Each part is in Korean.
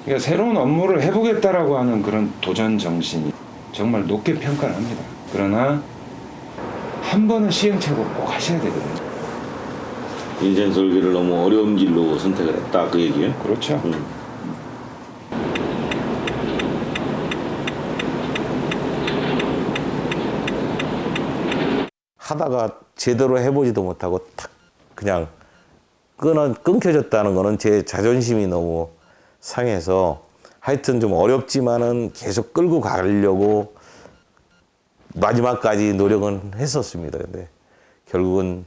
그러니까 새로운 업무를 해보겠다라고 하는 그런 도전 정신이 정말 높게 평가를 합니다. 그러나 한 번은 시행착오 꼭 하셔야 되거든요. 인생 설계를 너무 어려운 길로 선택을 했다, 그 얘기예요? 그렇죠. 하다가 제대로 해보지도 못하고 탁 그냥 끊겨졌다는 거는 제 자존심이 너무 상해서 하여튼 좀 어렵지만은 계속 끌고 가려고 마지막까지 노력은 했었습니다. 근데 결국은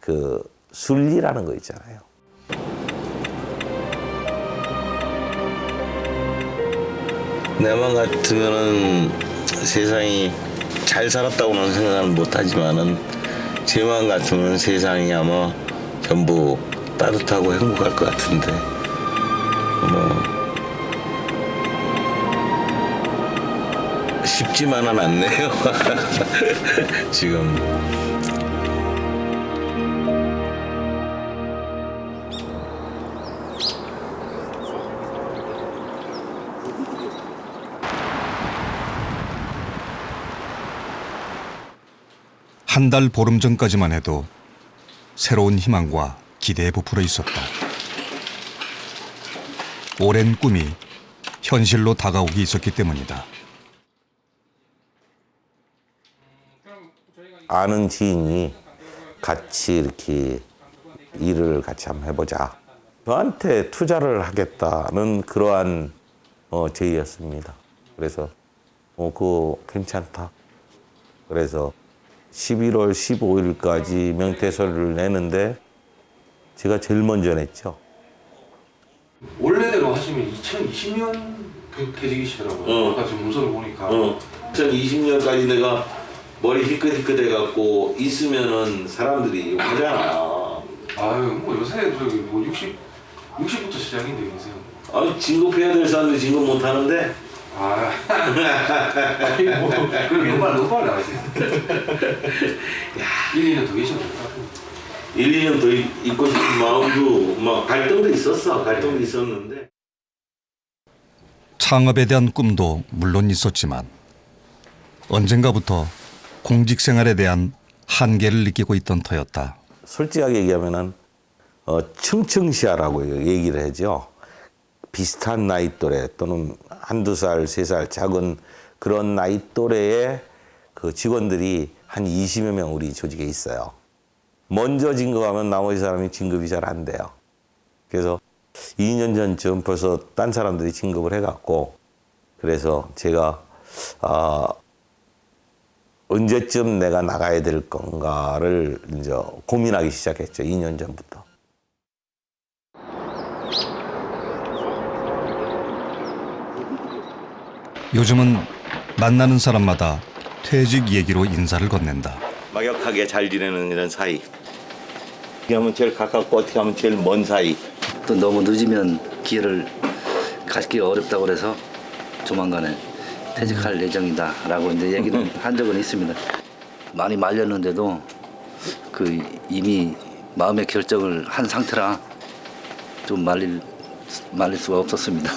그 순리라는 거 있잖아요. 내 맘 같으면은 세상이 잘 살았다고는 생각은 못하지만은 제 마음 같으면 세상이 아마 전부 따뜻하고 행복할 것 같은데 쉽지만은 않네요. 지금. 한 달 보름 전까지만 해도 새로운 희망과 기대에 부풀어 있었다. 오랜 꿈이 현실로 다가오기 있었기 때문이다. 아는 지인이 같이 이렇게 일을 같이 한번 해보자. 저한테 투자를 하겠다는 그러한 제의였습니다. 그래서 그거 괜찮다. 그래서 11월 15일까지 명태서를 내는데 제가 제일 먼저 냈죠. 원래대로 하시면 2020년 그 퇴직이시더라고요. 아까 지금 문서를 보니까. 2020년까지 내가 머리 희끗희끗 해갖고 있으면은 사람들이 욕하잖아. 아유, 뭐 요새 저기 뭐 60부터 시작인데 요새. 아니 진급해야 될 사람들이 진급 못 하는데. 아, 아니 뭐 그럼 너무 빨리 나가세요. 야, 1, 2년 더 계셔도 될 것 같은데. 1, 2년 더 있고 싶은 마음도 막 갈등도 있었어. 갈등도 있었는데. 창업에 대한 꿈도 물론 있었지만 언젠가부터 공직 생활에 대한 한계를 느끼고 있던 터였다. 솔직하게 얘기하면은 층층시야라고 얘기를 하죠. 비슷한 나이 또래 또는 한두 살, 3살 작은 그런 나이 또래의 그 직원들이 한 20여 명 우리 조직에 있어요. 먼저 진급하면 나머지 사람이 진급이 잘 안 돼요. 그래서 2년 전쯤 벌써 딴 사람들이 진급을 해갖고 그래서 제가 언제쯤 내가 나가야 될 건가를 이제 고민하기 시작했죠. 2년 전부터. 요즘은 만나는 사람마다 퇴직 얘기로 인사를 건넨다. 막역하게 잘 지내는 이런 사이. 어떻게 하면 제일 가깝고 어떻게 하면 제일 먼 사이. 또 너무 늦으면 기회를 갖기 어렵다고 그래서 조만간에 퇴직할 예정이다라고 이제 얘기는 한 적은 있습니다. 많이 말렸는데도 그 이미 마음의 결정을 한 상태라 좀 말릴 수가 없었습니다.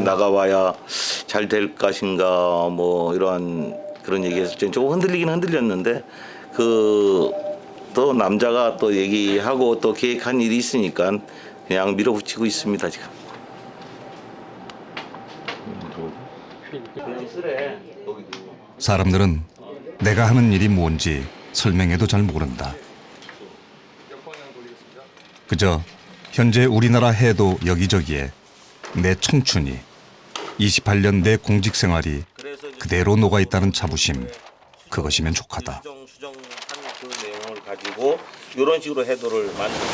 나가봐야 잘 될 것인가 뭐 이러한 그런 얘기에서 조금 흔들리긴 흔들렸는데 또 남자가 또 얘기하고 또 계획한 일이 있으니까 그냥 밀어붙이고 있습니다 지금. 사람들은 내가 하는 일이 뭔지 설명해도 잘 모른다. 그저 현재 우리나라 해도 여기저기에 내 청춘이 28년 내 공직 생활이 그대로 녹아있다는 자부심, 그것이면 족하다. 수정한 그 내용을 가지고 이런 식으로 해도를 만들고.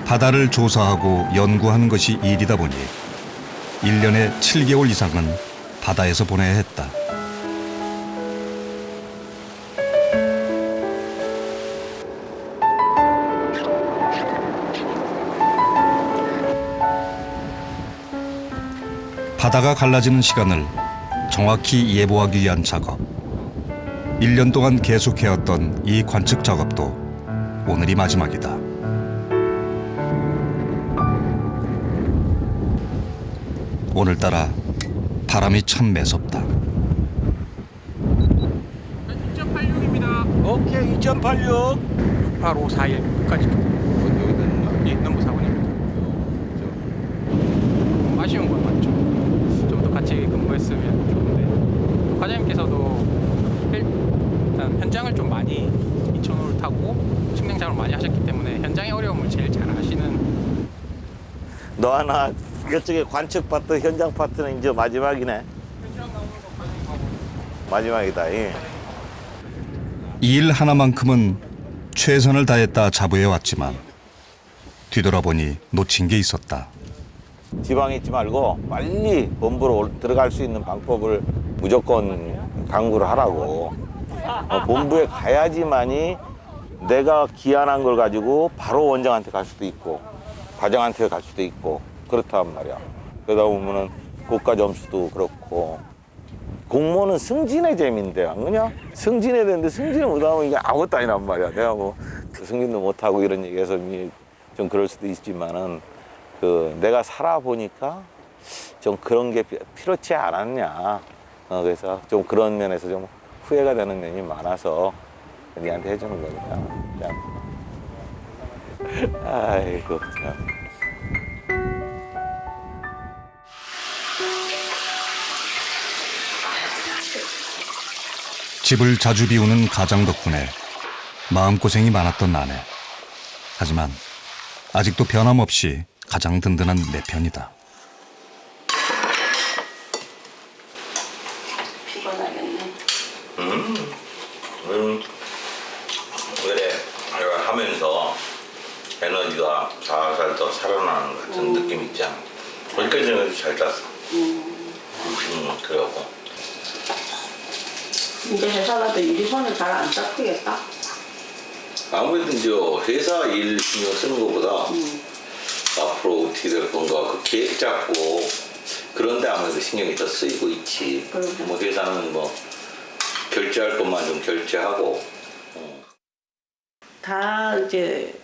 바다를 조사하고 연구하는 것이 일이다 보니 1년에 7개월 이상은 바다에서 보내야 했다. 바다가 갈라지는 시간을 정확히 예보하기 위한 작업. 1년 동안 계속해왔던 이 관측 작업도 오늘이 마지막이다. 오늘따라 바람이 참 매섭다. 2.86입니다. 오케이 2.86. 68541 끝까지 예, 넘버 4번입니다. 아쉬운 건 맞죠. 좀 더 같이 근무했으면 좋은데 과장님께서도 일단 현장을 좀 많이 2005를 타고 측량 작업을 많이 하셨기 때문에 현장의 어려움을 제일 잘 아시는. 너 하나 이쪽에 관측 파트, 현장 파트는 이제 마지막이네. 현장 나오는 거 과장님하고 마지막이다. 예. 이 일 하나만큼은 최선을 다했다 자부해왔지만 뒤돌아보니 놓친 게 있었다. 지방에 있지 말고 빨리 본부로 들어갈 수 있는 방법을 무조건 강구를 하라고. 본부에 가야지만이 내가 기한한 걸 가지고 바로 원장한테 갈 수도 있고 과장한테 갈 수도 있고 그렇단 말이야. 그러다 보면은 국가 점수도 그렇고. 공무원은 승진의 재미인데 안 그냐? 승진해야 되는데 승진을 못하면 이게 아무것도 아니란 말이야. 내가 뭐 승진도 못하고 이런 얘기해서 좀 그럴 수도 있지만은 내가 살아보니까 좀 그런 게 필요치 않았냐. 그래서 좀 그런 면에서 좀 후회가 되는 면이 많아서 니한테 해주는 거니까. 그냥. 아이고 참. 집을 자주 비우는 가장 덕분에 마음고생이 많았던 아내. 하지만 아직도 변함없이 가장 든든한 내 편이다. 피곤하겠네. 그래 하면서 에너지가 살살 더 살아나는 것 같은 느낌 있지 않아? 거기까지는 잘 잤어. 그래갖고 이제 회사 가도 유리선을 잘 안 잡히겠다. 아무래도 이제 회사 일 신경 쓰는 것보다 앞으로 어떻게 될 건가 그 계획 잡고 그런데 아무래도 신경이 더 쓰이고 있지. 그러게. 뭐 회사는 뭐 결제할 것만 좀 결제하고. 다 이제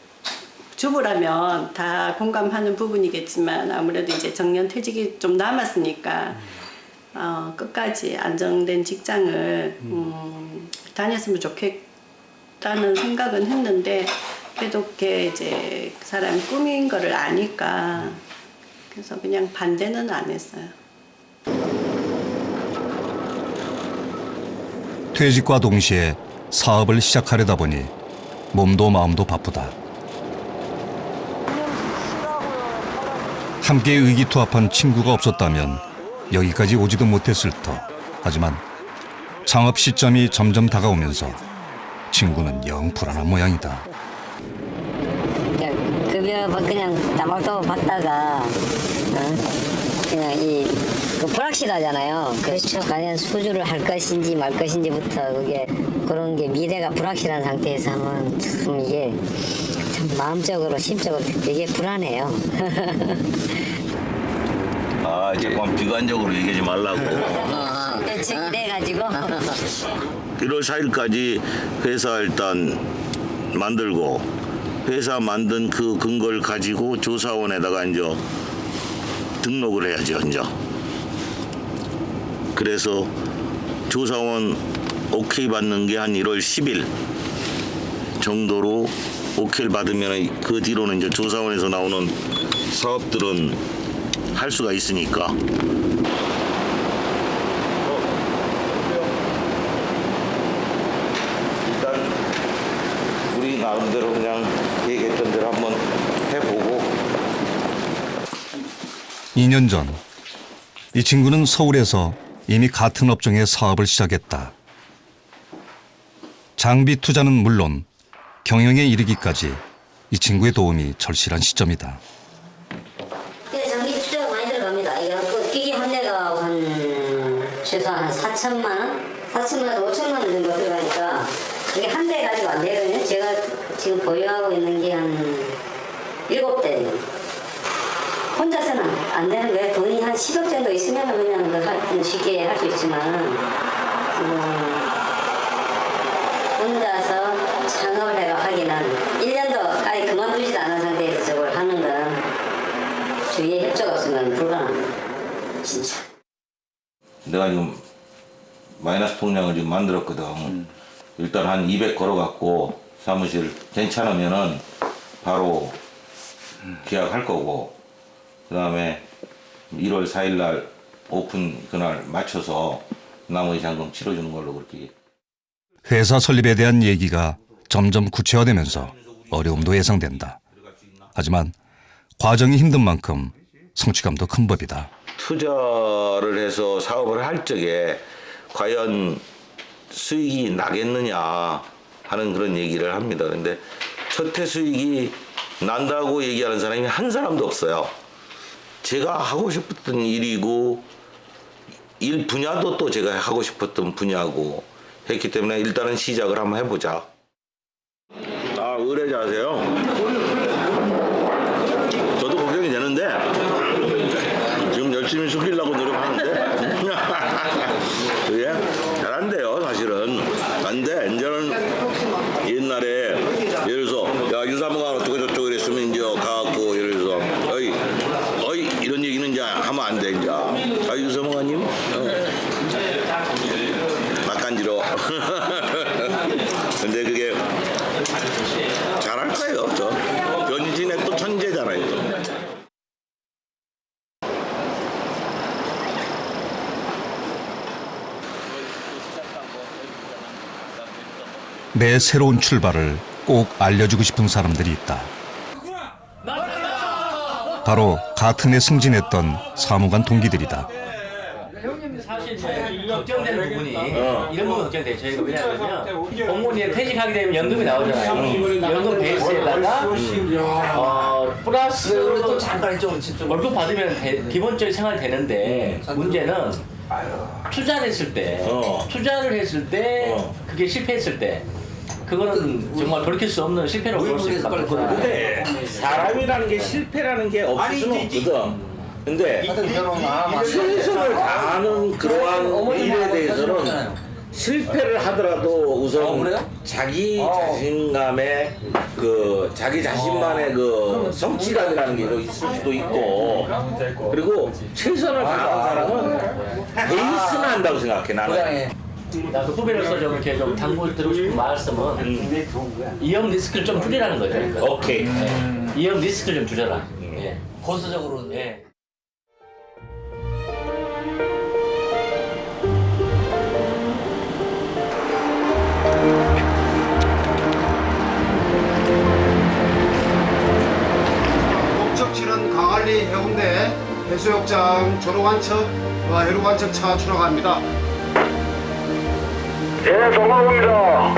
주부라면 다 공감하는 부분이겠지만 아무래도 이제 정년퇴직이 좀 남았으니까 끝까지 안정된 직장을 다녔으면 좋겠다는 생각은 했는데 그래도 그게 이제 그 사람이 꿈인 거를 아니까 그래서 그냥 반대는 안 했어요. 퇴직과 동시에 사업을 시작하려다 보니 몸도 마음도 바쁘다. 함께 의기투합한 친구가 없었다면 여기까지 오지도 못했을 터. 하지만 창업 시점이 점점 다가오면서 친구는 영 불안한 모양이다. 급여 그냥 따박따박 받다가 그냥 그 불확실하잖아요. 그렇죠. 과연 수주를 할 것인지 말 것인지부터 그런 게 미래가 불확실한 상태에서 하면 참 이게 참 마음적으로 심적으로 되게 불안해요. 조금 비관적으로 얘기하지 말라고. 이래가지고 1월 4일까지 회사 일단 만들고 회사 만든 그 근거를 가지고 조사원에다가 이제 등록을 해야죠, 이제. 그래서 조사원 오케이 받는 게 한 1월 10일 정도로 오케이를 받으면 그 뒤로는 이제 조사원에서 나오는 사업들은 할 수가 있으니까. 일단 우리 나름대로 그냥 얘기했던 대로 한번 해보고. 2년 전 이 친구는 서울에서 이미 같은 업종의 사업을 시작했다. 장비 투자는 물론 경영에 이르기까지 이 친구의 도움이 절실한 시점이다. 장비 투자가 많이 들어갑니다. 그 기기 한 대가 최소한 4천만 원? 4천만 원, 5천만 원 정도 들어가니까 이게 한 대 가지고 안 되거든요. 제가 지금 보유하고 있는 게 한 7대. 혼자서는 안 되는 거예요. 돈이 한 10억 정도 있으면 그냥 쉽게 할 수 있지만 혼자서 창업을 해가 하기는 1년도 아예 그만두지도 않은 상태에서 저걸 하는 건 주위에 협조가 없으면 불가능합니다. 진짜. 내가 지금 마이너스 통장을 지금 만들었거든. 일단 한 200 걸어갖고 사무실 괜찮으면은 바로 계약할 거고, 그 다음에 1월 4일 날 오픈 그날 맞춰서 나머지 잔금 치러주는 걸로 그렇게. 회사 설립에 대한 얘기가 점점 구체화되면서 어려움도 예상된다. 하지만 과정이 힘든 만큼 성취감도 큰 법이다. 투자를 해서 사업을 할 적에 과연 수익이 나겠느냐 하는 그런 얘기를 합니다. 그런데 첫해 수익이 난다고 얘기하는 사람이 한 사람도 없어요. 제가 하고 싶었던 일이고 일 분야도 또 제가 하고 싶었던 분야고 했기 때문에 일단은 시작을 한번 해보자. 아, 의뢰자세요? 저도 걱정이 되는데 지금 열심히 숙이려고 노력하는데 그게 잘 안 돼요, 사실은. 안 돼. 이제는 옛날에 예를 들어서 야, 유사무가 어떻게 저쩌고 이랬으면 이제 가갖고 예를 들어서 어이 이런 얘기는 이제 하면 안 돼. 이제 아, 유사무가님 막간지러. 근데 그게 잘할 거예요. 저 변진의 또 천재잖아요. 또. 내 새로운 출발을 꼭 알려주고 싶은 사람들이 있다. 바로 같은 해 승진했던 사무관 동기들이다. 사실 걱정되는 부분이 이런 부분 걱정돼요. 저희가 왜냐하면 공무원이 퇴직하게 되면 연금이 나오잖아요. 연금 베이스에다가 플러스 또 잠깐 월급 받으면 기본적인 생활이 되는데 문제는 투자를 했을 때 그게 실패했을 때 그거는 정말 돌이킬 수 없는 실패라고 볼 수 있다. 근데 사람이라는 게 실패라는 게 없을 수는 없거든. 근데 최선을 다하는 그러한 일에 대해서는 실패를 하더라도 우선 자기 자신감에 자기 자신만의 성취감이라는 게 있을 수도 있고, 그리고 최선을 다하는 사람은 베이스는 한다고 생각해. 나는 나도 후배로서 좀 이렇게 좀 당부드리고 싶은 말씀은 위험 리스크를 좀 줄이라는 거죠. 오케이. 위험 리스크를 좀 줄여라. 고수적으로. 목적지는 강안리 해운대 해수욕장 조로관측과 해루관측 차 출항합니다. 예, 동감입니다.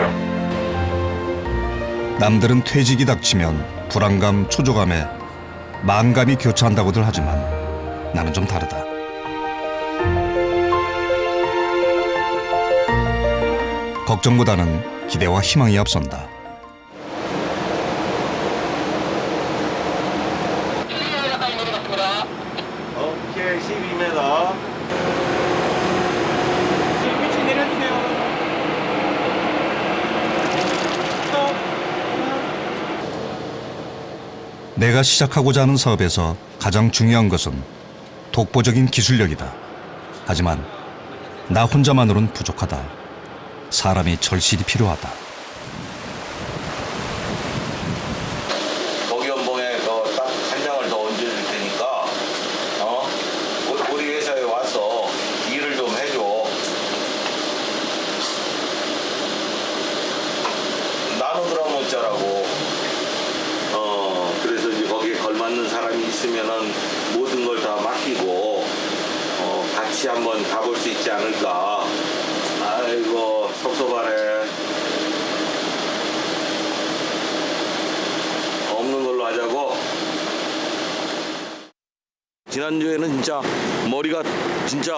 남들은 퇴직이 닥치면 불안감, 초조감에 만감이 교차한다고들 하지만 나는 좀 다르다. 걱정보다는 기대와 희망이 앞선다. 오케이, 12m. 위치 내려주세요. 내가 시작하고자 하는 사업에서 가장 중요한 것은 독보적인 기술력이다. 하지만 나 혼자만으론 부족하다. 사람이 절실히 필요하다. 거기 연봉에 딱 한 장을 더 얹어줄 테니까 우리 회사에 와서 일을 좀 해줘. 나누더라 못자라고. 그래서 이제 거기에 걸맞는 사람이 있으면은 모든 걸 다 맡기고 같이 한번 가볼 수 있지 않을까. 아이고, 섭섭하네. 없는 걸로 하자고. 지난주에는 진짜 머리가 진짜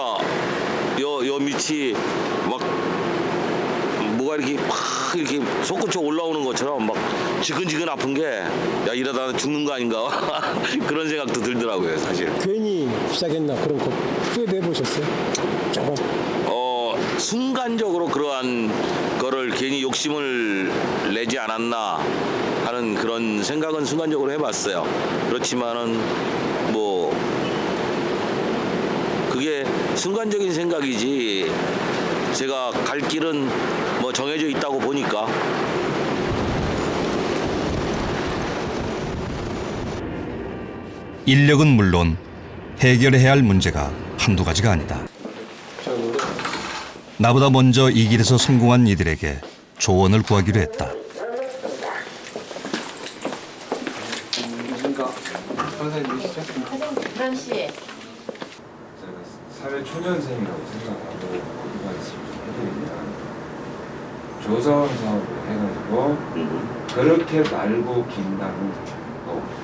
요 밑이 막 뭐가 뭐가 이렇게 막 이렇게 솟구쳐 올라오는 것처럼 막 지근지근 아픈 게 야 이러다 죽는 거 아닌가 그런 생각도 들더라고요 사실. 괜히 시작했나 그런 거 후회도 해보셨어요? 조금. 순간적으로 그러한 거를 괜히 욕심을 내지 않았나 하는 그런 생각은 순간적으로 해봤어요. 그렇지만은 뭐 그게 순간적인 생각이지 제가 갈 길은 뭐 정해져 있다고 보니까. 인력은 물론 해결해야 할 문제가 한두 가지가 아니다. 나보다 먼저 이 길에서 성공한 이들에게 조언을 구하기로 했다. 선생님이시죠? 그럼 씨. 제가 사회 초년생이라고 생각하고 말씀을 해드리면 조사원 사업을 해가지고 그렇게 말고 긴다는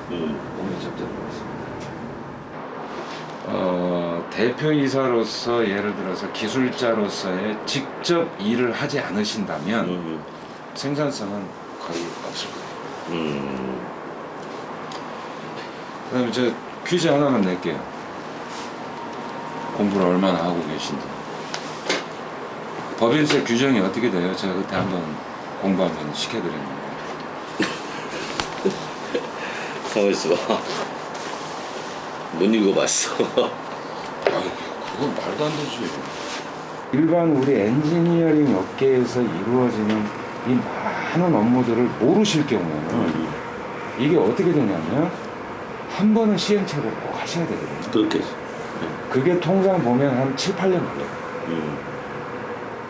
오늘 접점이었습니다. 대표이사로서 예를 들어서 기술자로서의 직접 일을 하지 않으신다면 생산성은 거의 없을 거예요. 그다음에 저 퀴즈 하나만 낼게요. 공부를 얼마나 하고 계신지. 법인세 규정이 어떻게 돼요? 제가 그때 한번 공부 한번 시켜드렸는데. 가만있어 봐. 못 읽어봤어. 그건 말도 안 되지. 일반 우리 엔지니어링 업계에서 이루어지는 이 많은 업무들을 모르실 경우에는 이게 어떻게 되냐면 한 번은 시행착오를 꼭 하셔야 되거든요. 그렇겠지. 그게 통상 보면 한 7, 8년 걸려요.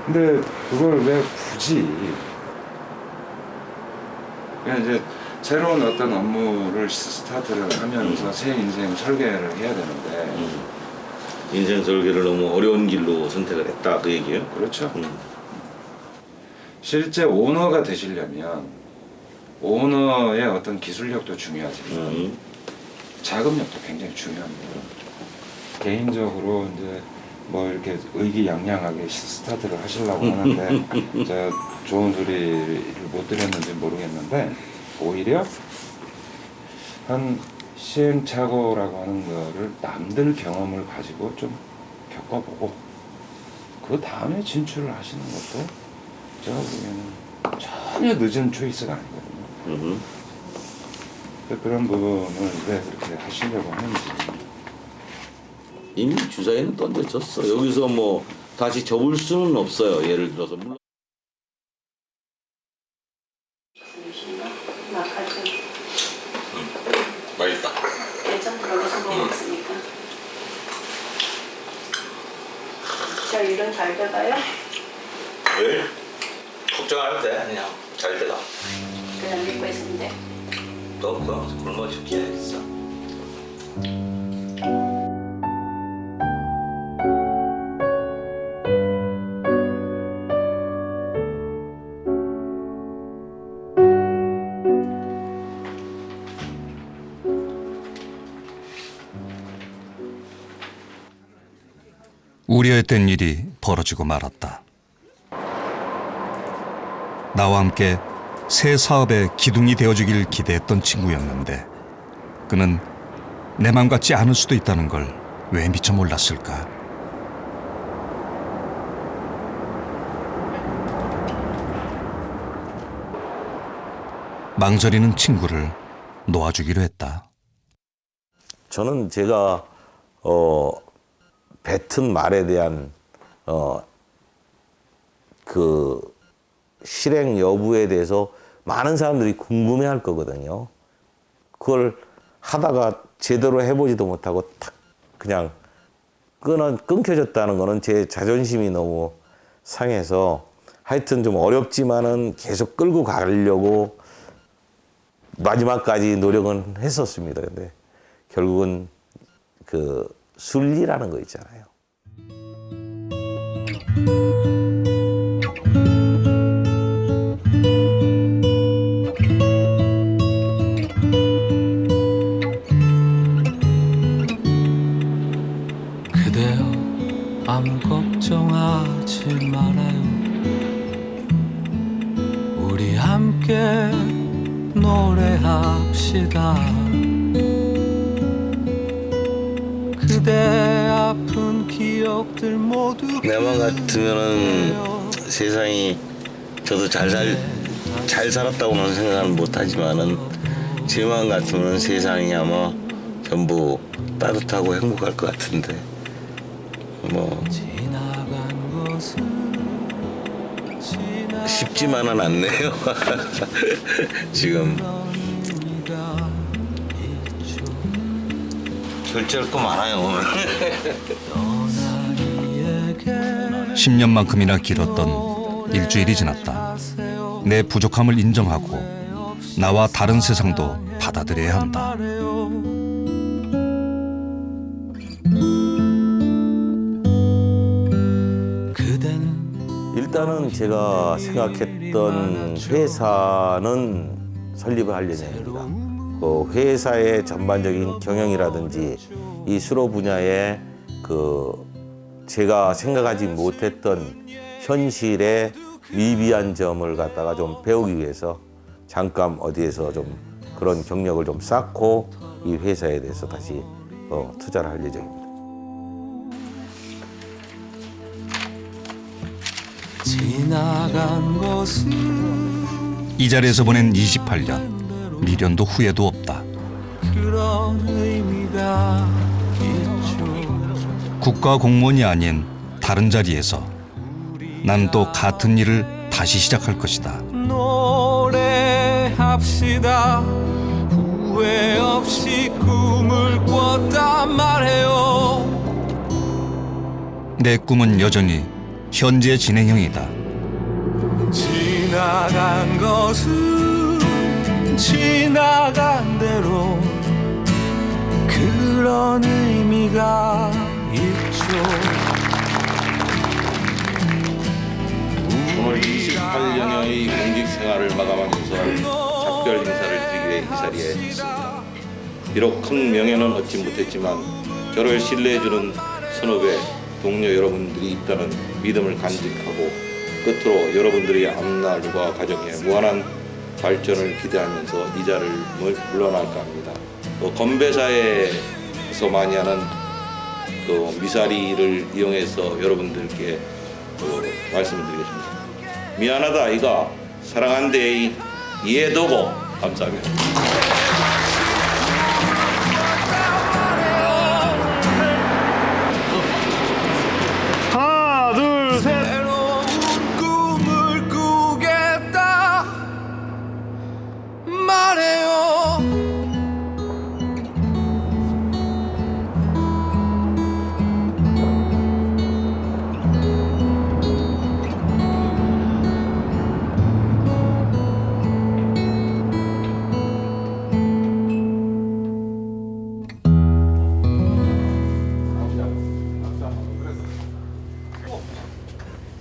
근데 그걸 왜 굳이 그냥 이제 새로운 어떤 업무를 스타트를 하면서 새 인생 설계를 해야 되는데 인생 설계를 너무 어려운 길로 선택을 했다 그 얘기예요? 그렇죠. 실제 오너가 되시려면 오너의 어떤 기술력도 중요하지만 자금력도 굉장히 중요합니다. 개인적으로 이제 뭐 이렇게 의기양양하게 스타트를 하시려고 하는데 제가 좋은 소리를 못 드렸는지 모르겠는데 오히려 한 시행착오라고 하는 거를 남들 경험을 가지고 좀 겪어보고 그 다음에 진출을 하시는 것도 제가 보기에는 전혀 늦은 초이스가 아니거든요. 그런 부분을 왜 그렇게 하시려고 하는지. 이미 주사위는 던져졌어. 여기서 뭐 다시 접을 수는 없어요. 예를 들어서 물론. 맛있다. 예전부터 먹었으니까. 저 일은 잘 돼가요? 왜? 걱정 안 해도 돼. 그냥 잘 돼가. 그냥 믿고 있는데. 너 굶어 죽지 않겠어. 우려했던 일이 벌어지고 말았다. 나와 함께 새 사업의 기둥이 되어주길 기대했던 친구였는데 그는 내 맘 같지 않을 수도 있다는 걸 왜 미처 몰랐을까. 망설이는 친구를 놓아주기로 했다. 저는 제가 뱉은 말에 대한 그 실행 여부에 대해서 많은 사람들이 궁금해할 거거든요. 그걸 하다가 제대로 해보지도 못하고 탁 그냥 끊겨졌다는 거는 제 자존심이 너무 상해서 하여튼 좀 어렵지만은 계속 끌고 가려고 마지막까지 노력은 했었습니다. 근데 결국은 그 순리라는 거 있잖아요. 그대여 아무 걱정하지 말아요. 함께 노래합시다. 그대 아픈 기억들 모두 내 맘 같으면은 세상이 저도 잘 살았다고는 생각은 못하지만은 제 마음 같으면 세상이 아마 전부 따뜻하고 행복할 것 같은데 뭐 쉽지만은 않네요. 지금 결제할 거 많아요. 10년만큼이나 길었던 일주일이 지났다. 내 부족함을 인정하고 나와 다른 세상도 받아들여야 한다. 일단은 제가 생각했던 회사는 설립을 할 예정입니다. 그 회사의 전반적인 경영이라든지 이 수로 분야의 그 제가 생각하지 못했던 현실의 미비한 점을 갖다가 좀 배우기 위해서 잠깐 어디에서 좀 그런 경력을 좀 쌓고 이 회사에 대해서 다시 투자를 할 예정입니다. 지나간 것은 이 자리에서 보낸 28년, 미련도 후회도 없다. 그런 의미가 있죠. 국가 공무원이 아닌 다른 자리에서 난 또 같은 일을 다시 시작할 것이다. 노래합시다. 후회 없이 꿈을 꿨단 말해요. 내 꿈은 여전히 현재 진행형이다. 지나간 것은 지나간 대로 그런 의미가 있죠. 오늘 28년여의 공직 생활을 마감하면서 작별 인사를 드리기 위해 이 자리에 있습니다. 비록 큰 명예는 얻지 못했지만 저를 신뢰해주는 선후배, 동료 여러분들이 있다는 믿음을 간직하고 끝으로 여러분들의 앞날과 가정에 무한한 발전을 기대하면서 이 자리를 물러날까 합니다. 건배사에서 많이 하는 미사리를 이용해서 여러분들께 말씀을 드리겠습니다. 미안하다 아이가 사랑한대 이해도고 감사합니다. 하나, 둘, 셋. 새로운 꿈을 꾸겠다 말해요.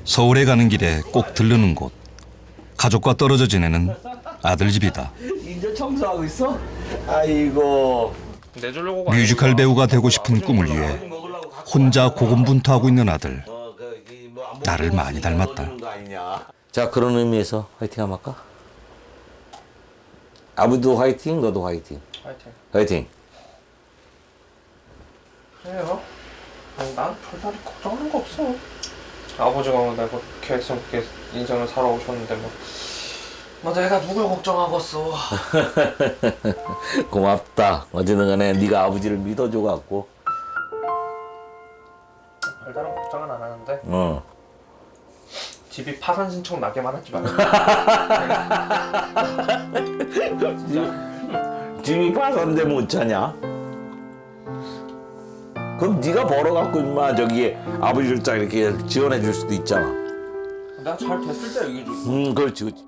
서울에 가는 길에 꼭 들르는 곳. 가족과 떨어져 지내는 아들 집이다. 이제 청소하고 있어? 아이고. 뮤지컬 배우가 되고 싶은 꿈을 위해 혼자 고군분투하고 있는 아들. 나를 많이 닮았다. 자, 그런 의미에서 화이팅 한번 할까? 아버지도 화이팅, 너도 화이팅. 화이팅. 화이팅. 그래요? 아니 난 별다른 걱정하는 거 없어. 아버지가 내가 계획스럽게 인생을 살아오셨는데 뭐 내가 누굴 걱정하겠어. 고맙다. 어쨌든 간에 네가 아버지를 믿어줘갖고. 별다른 걱정은 안 하는데 어. 집이 파산 신청 나게만 하지 말고. 집이 파산되면 어쩌냐? 그럼 네가 벌어갖고 임마 저기 아버지를 딱 이렇게 지원해 줄 수도 있잖아. 내가 잘 됐을 때 얘기해 줘. 그렇지.